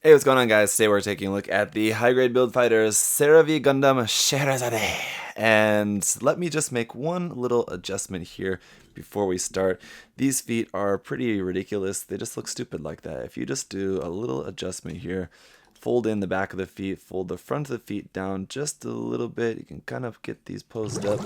Hey, what's going on, guys? Today we're taking a look at the high-grade build fighters Seravee Gundam Scheherazade. And let me just make one little adjustment here before we start. These feet are pretty ridiculous. They just look stupid like that. If you just do a little adjustment here, fold in the back of the feet, fold the front of the feet down just a little bit, you can kind of get these posed up.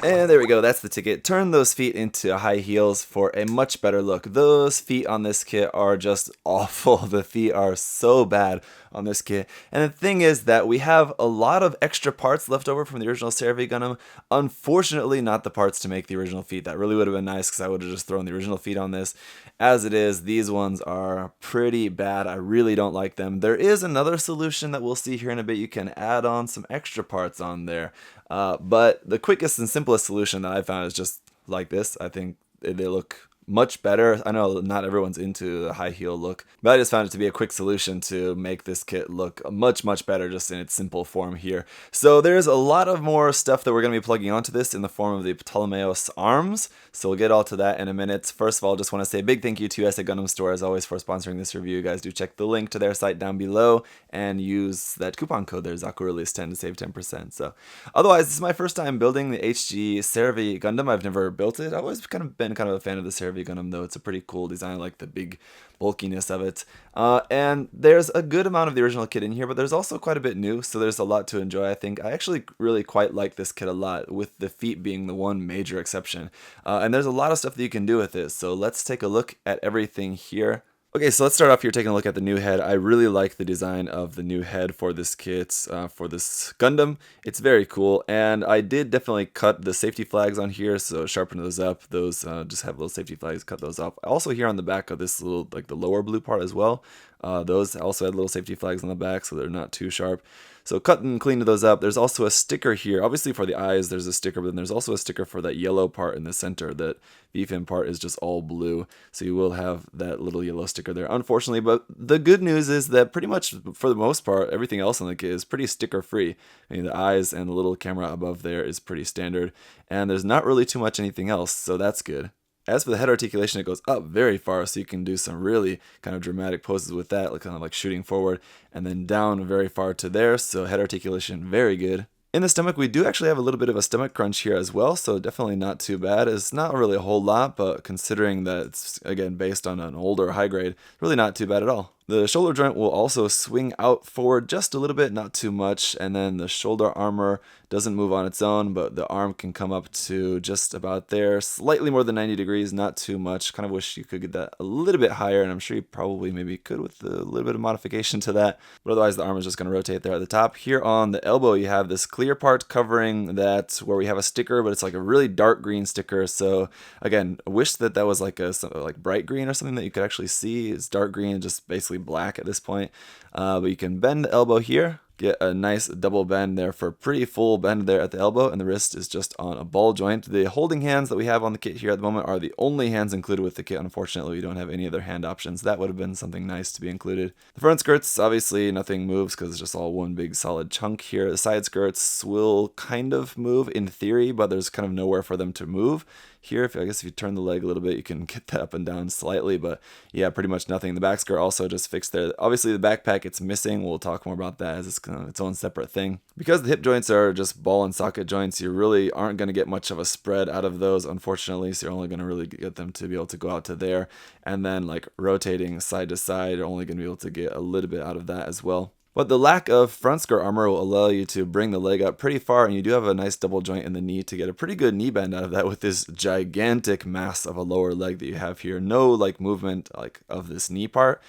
And there we go, that's the ticket. Turn those feet into high heels for a much better look. Those feet on this kit are just awful. The feet are so bad on this kit. And the thing is that we have a lot of extra parts left over from the original Seravee Gundam. Unfortunately, not the parts to make the original feet. That really would have been nice because I would have just thrown the original feet on this. As it is, these ones are pretty bad. I really don't like them. There is another solution that we'll see here in a bit. You can add on some extra parts on there. But the quickest and simplest solution that I found is just like this. I think they look much better. I know not everyone's into the high heel look, but I just found it to be a quick solution to make this kit look much better just in its simple form here. So there's a lot of more stuff that we're going to be plugging onto this in the form of the Ptolemaios Arms. So we'll get all to that in a minute. First of all, just want to say a big thank you to SA Gundam Store as always for sponsoring this review. Guys, do check the link to their site down below and use that coupon code there, ZakuAurelius10, to save 10%. So otherwise, this is my first time building the HG Seravee Gundam. I've never built it. I've always been kind of a fan of the Seravee Gundam, though. It's a pretty cool design. I like the big bulkiness of it. And there's a good amount of the original kit in here, but there's also quite a bit new, so there's a lot to enjoy, I think. I actually really quite like this kit a lot, with the feet being the one major exception. And there's a lot of stuff that you can do with this, so let's take a look at everything here. Okay, so let's start off here taking a look at the new head. I really like the design of the new head for this kit, for this Gundam. It's very cool, and I did definitely cut the safety flags on here, so sharpen those up. Those just have little safety flags, cut those off. Also here on the back of this little, like the lower blue part as well, those also had little safety flags on the back, so they're not too sharp. So cut and clean those up. There's also a sticker here. Obviously for the eyes there's a sticker, but then there's also a sticker for that yellow part in the center. That V-fin part is just all blue, so you will have that little yellow sticker there, unfortunately. But the good news is that pretty much for the most part, everything else on the kit is pretty sticker free. I mean, the eyes and the little camera above there is pretty standard, and there's not really too much anything else, so that's good. As for the head articulation, it goes up very far, so you can do some really kind of dramatic poses with that, like kind of like shooting forward, and then down very far to there, so head articulation very good. In the stomach, we do actually have a little bit of a stomach crunch here as well, so definitely not too bad. It's not really a whole lot, but considering that it's, again, based on an older high grade, really not too bad at all. The shoulder joint will also swing out forward just a little bit, not too much, and then the shoulder armor doesn't move on its own, but the arm can come up to just about there, slightly more than 90 degrees, not too much. Kind of wish you could get that a little bit higher, and I'm sure you probably maybe could with a little bit of modification to that, but otherwise the arm is just going to rotate there at the top. Here on the elbow, you have this clear part covering that where we have a sticker, but it's like a really dark green sticker. So again, I wish that was like a like bright green or something that you could actually see. It's dark green, just basically black at this point, but you can bend the elbow here, get a nice double bend there for a pretty full bend there at the elbow, and the wrist is just on a ball joint. The holding hands that we have on the kit here at the moment are the only hands included with the kit. Unfortunately, we don't have any other hand options. That would have been something nice to be included. The front skirts, obviously nothing moves because it's just all one big solid chunk here. The side skirts will kind of move in theory, but there's kind of nowhere for them to move. Here, I guess if you turn the leg a little bit, you can get that up and down slightly, but yeah, pretty much nothing. The back skirt also just fixed there. Obviously, the backpack, it's missing. We'll talk more about that as it's kind of its own separate thing. Because the hip joints are just ball and socket joints, you really aren't going to get much of a spread out of those, unfortunately, so you're only going to really get them to be able to go out to there, and then like rotating side to side, you're only going to be able to get a little bit out of that as well. But the lack of front skirt armor will allow you to bring the leg up pretty far, and you do have a nice double joint in the knee to get a pretty good knee bend out of that with this gigantic mass of a lower leg that you have here. No like movement like of this knee part,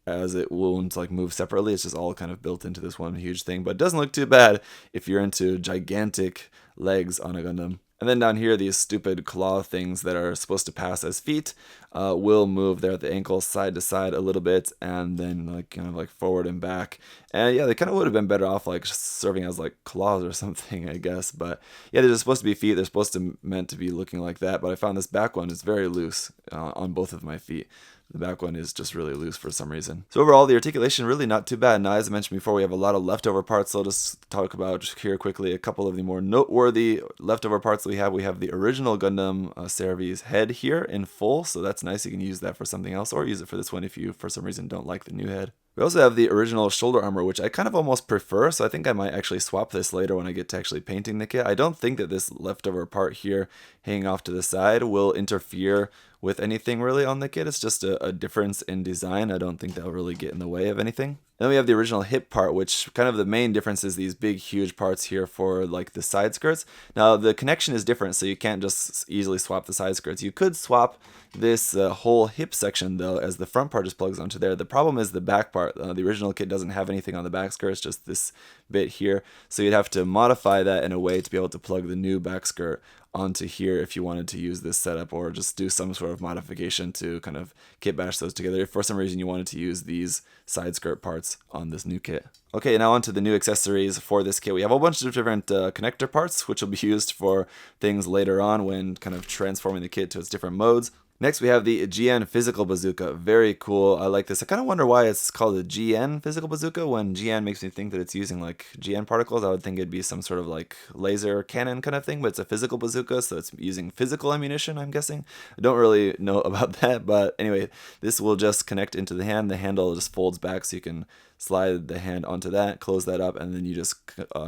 as it won't like move separately. It's just all kind of built into this one huge thing, but it doesn't look too bad if you're into gigantic legs on a Gundam. And then down here, these stupid claw things that are supposed to pass as feet will move there at the ankles side to side a little bit, and then like kind of like forward and back. And yeah, they kind of would have been better off like serving as like claws or something, I guess. But yeah, they're just supposed to be feet. They're supposed to meant to be looking like that. But I found this back one is very loose on both of my feet. The back one is just really loose for some reason. So overall, the articulation really not too bad. Now, as I mentioned before, we have a lot of leftover parts, so I'll just talk about here quickly a couple of the more noteworthy leftover parts that we have. We have the original Gundam Seravee's head here in full, so that's nice. You can use that for something else, or use it for this one if you, for some reason, don't like the new head. We also have the original shoulder armor, which I kind of almost prefer, so I think I might actually swap this later when I get to actually painting the kit. I don't think that this leftover part here hanging off to the side will interfere with anything really on the kit. It's just a difference in design. I don't think that'll really get in the way of anything. Then we have the original hip part, which kind of the main difference is these big, huge parts here for like the side skirts. Now the connection is different, so you can't just easily swap the side skirts. You could swap this whole hip section though, as the front part just plugs onto there. The problem is the back part. The original kit doesn't have anything on the back skirt, it's just this bit here. So you'd have to modify that in a way to be able to plug the new back skirt onto here if you wanted to use this setup, or just do some sort of modification to kind of kit bash those together if for some reason you wanted to use these side skirt parts on this new kit. Okay, now onto the new accessories for this kit. We have a bunch of different connector parts, which will be used for things later on when kind of transforming the kit to its different modes. Next, we have the GN Physical Bazooka. Very cool. I like this. I kind of wonder why it's called a GN Physical Bazooka when GN makes me think that it's using like GN particles. I would think it'd be some sort of like laser cannon kind of thing, but it's a physical bazooka, so it's using physical ammunition, I'm guessing. I don't really know about that, but anyway, this will just connect into the hand. The handle just folds back so you can slide the hand onto that, close that up, and then you just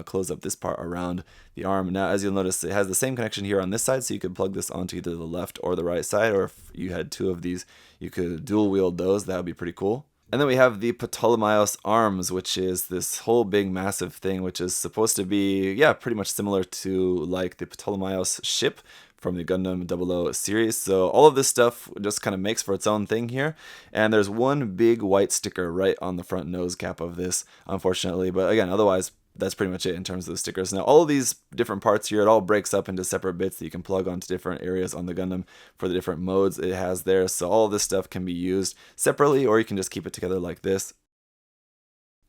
close up this part around the arm. Now, as you'll notice, it has the same connection here on this side, so you could plug this onto either the left or the right side, or if you had two of these, you could dual wield those. That would be pretty cool. And then we have the Ptolemaios Arms, which is this whole big massive thing, which is supposed to be, yeah, pretty much similar to like the Ptolemaios ship from the Gundam 00 series. So all of this stuff just kind of makes for its own thing here. And there's one big white sticker right on the front nose cap of this, unfortunately. But again, otherwise, that's pretty much it in terms of the stickers. Now, all of these different parts here, it all breaks up into separate bits that you can plug onto different areas on the Gundam for the different modes it has there. So all of this stuff can be used separately, or you can just keep it together like this.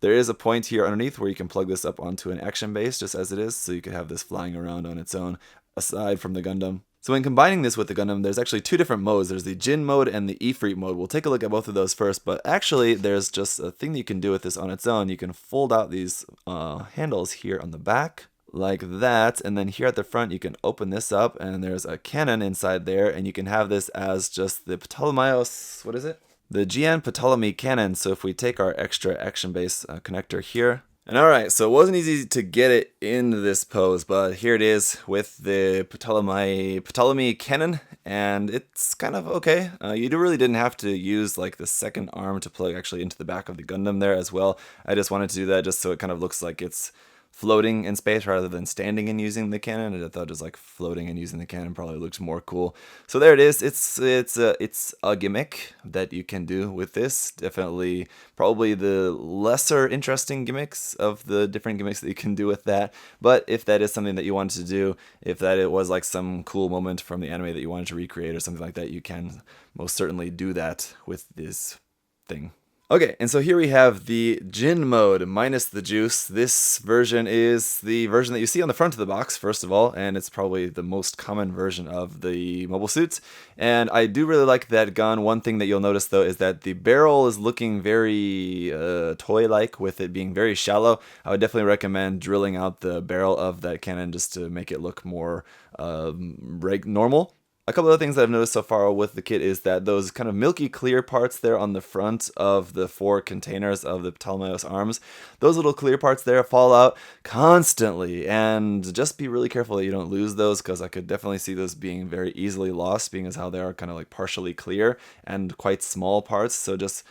There is a point here underneath where you can plug this up onto an action base just as it is, so you could have this flying around on its own aside from the Gundam. So when combining this with the Gundam, there's actually two different modes. There's the Jin mode and the Efreet mode. We'll take a look at both of those first, but actually there's just a thing that you can do with this on its own. You can fold out these handles here on the back like that, and then here at the front you can open this up and there's a cannon inside there, and you can have this as just the Ptolemaios, what is it? The GN Ptolemy cannon. So if we take our extra action base connector here, and alright, so it wasn't easy to get it in this pose, but here it is with the Ptolemy cannon, and it's kind of okay. You really didn't have to use like the second arm to plug actually into the back of the Gundam there as well. I just wanted to do that just so it kind of looks like it's floating in space rather than standing and using the cannon. And I thought just like floating and using the cannon probably looks more cool. So there it is. It's a gimmick that you can do with this. Definitely probably the lesser interesting gimmicks of the different gimmicks that you can do with that. But if that is something that you wanted to do, if that it was like some cool moment from the anime that you wanted to recreate or something like that, you can most certainly do that with this thing. Okay, and so here we have the Jin mode minus the juice. This version is the version that you see on the front of the box, first of all, and it's probably the most common version of the mobile suits. And I do really like that gun. One thing that you'll notice, though, is that the barrel is looking very toy-like, with it being very shallow. I would definitely recommend drilling out the barrel of that cannon just to make it look more normal. A couple of things that I've noticed so far with the kit is that those kind of milky clear parts there on the front of the 4 containers of the Ptolemaios Arms, those little clear parts there fall out constantly, and just be really careful that you don't lose those, because I could definitely see those being very easily lost, being as how they are kind of like partially clear and quite small parts. So just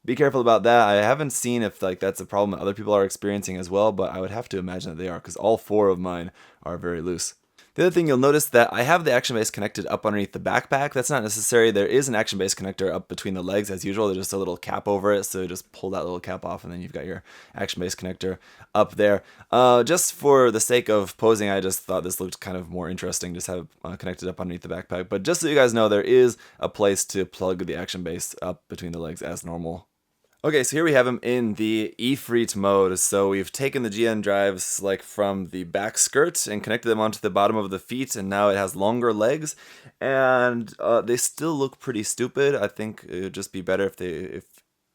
be careful about that. I haven't seen if like that's a problem that other people are experiencing as well, but I would have to imagine that they are, because all 4 of mine are very loose. The other thing you'll notice that I have the action base connected up underneath the backpack. That's not necessary. There is an action base connector up between the legs as usual. There's just a little cap over it, so just pull that little cap off and then you've got your action base connector up there. Just for the sake of posing, I just thought this looked kind of more interesting, just have it connected up underneath the backpack. But just so you guys know, there is a place to plug the action base up between the legs as normal. Okay, so here we have him in the Efreet mode. So we've taken the GN drives like from the back skirt and connected them onto the bottom of the feet, and now it has longer legs, and they still look pretty stupid. I think it would just be better if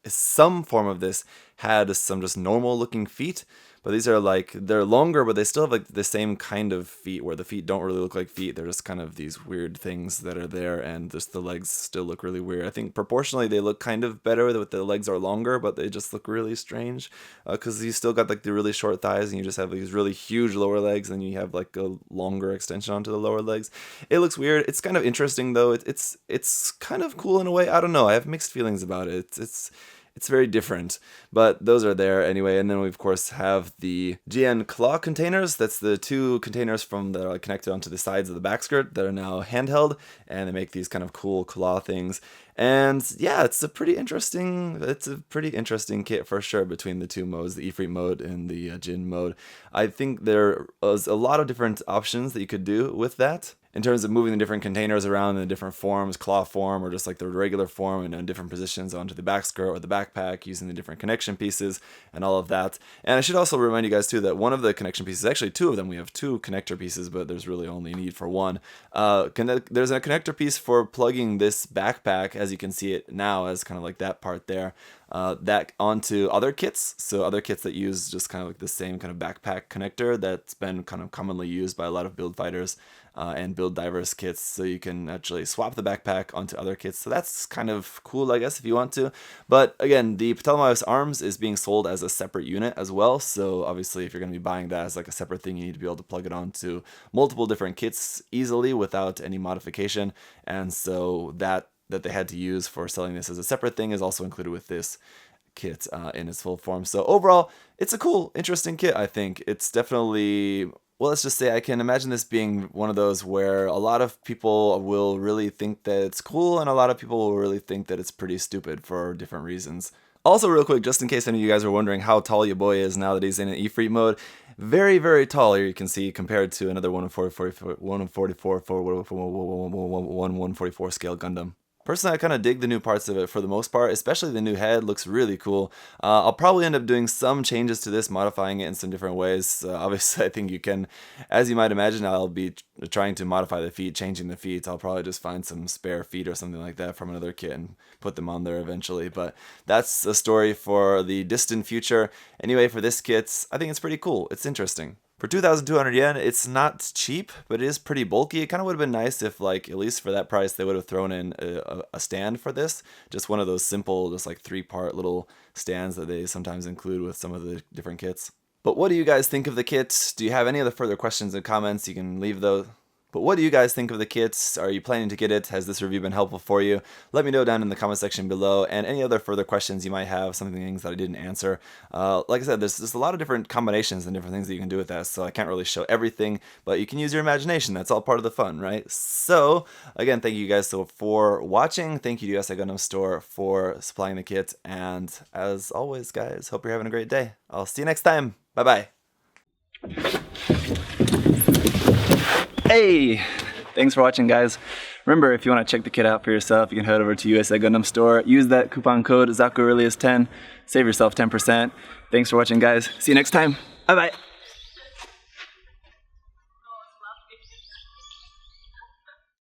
some form of this had some just normal looking feet. But these are like, they're longer, but they still have like the same kind of feet where the feet don't really look like feet. They're just kind of these weird things that are there, and just the legs still look really weird. I think proportionally they look kind of better with the legs are longer, but they just look really strange because you still got like the really short thighs and you just have these really huge lower legs and you have like a longer extension onto the lower legs. It looks weird. It's kind of interesting though. It's kind of cool in a way. I don't know. I have mixed feelings about it. It's very different, but those are there anyway. And then we of course have the GN claw containers. That's the two containers that are connected onto the sides of the back skirt that are now handheld, and they make these kind of cool claw things. And yeah, it's a pretty interesting kit for sure between the two modes, the Efreet mode and the Jin mode. I think there was a lot of different options that you could do with that, in terms of moving the different containers around in the different forms, claw form or just like the regular form, and in different positions onto the back skirt or the backpack using the different connection pieces and all of that. And I should also remind you guys too that one of the connection pieces, actually two of them, we have two connector pieces, but there's really only need for one. There's a connector piece for plugging this backpack, as you can see it now as kind of like that part there, that onto other kits. So other kits that use just kind of like the same kind of backpack connector that's been kind of commonly used by a lot of build fighters and build diverse kits, so you can actually swap the backpack onto other kits. So that's kind of cool, I guess, if you want to. But again, the Ptolemaios Arms is being sold as a separate unit as well. So obviously, if you're going to be buying that as like a separate thing, you need to be able to plug it onto multiple different kits easily without any modification. And so that they had to use for selling this as a separate thing is also included with this kit in its full form. So overall, it's a cool, interesting kit, I think. It's definitely, well, let's just say I can imagine this being one of those where a lot of people will really think that it's cool and a lot of people will really think that it's pretty stupid for different reasons. Also, real quick, just in case any of you guys are wondering how tall your boy is now that he's in an Efreet mode, very, very tall here you can see compared to another 144 scale Gundam. Personally, I kind of dig the new parts of it for the most part, especially the new head looks really cool. I'll probably end up doing some changes to this, modifying it in some different ways. Obviously, I think you can, as you might imagine, I'll be trying to modify the feet, changing the feet. I'll probably just find some spare feet or something like that from another kit and put them on there eventually. But that's a story for the distant future. Anyway, for this kit, I think it's pretty cool. It's interesting. For 2,200 yen, it's not cheap, but it is pretty bulky. It kind of would have been nice if, like, at least for that price, they would have thrown in a stand for this. Just one of those simple, just like 3-part little stands that they sometimes include with some of the different kits. But what do you guys think of the kit? Do you have any other further questions and comments? You can leave those. But what do you guys think of the kits? Are you planning to get it? Has this review been helpful for you? Let me know down in the comment section below, and any other further questions you might have, some things that I didn't answer. Like I said, there's a lot of different combinations and different things that you can do with that, so I can't really show everything, but you can use your imagination. That's all part of the fun, right? So, again, thank you guys for watching. Thank you to USA Gundam Store for supplying the kit, and as always, guys, hope you're having a great day. I'll see you next time. Bye-bye. Hey! Thanks for watching, guys. Remember, if you want to check the kit out for yourself, you can head over to USA Gundam Store. Use that coupon code ZakuAurelius10. Save yourself 10%. Thanks for watching, guys. See you next time. Bye-bye.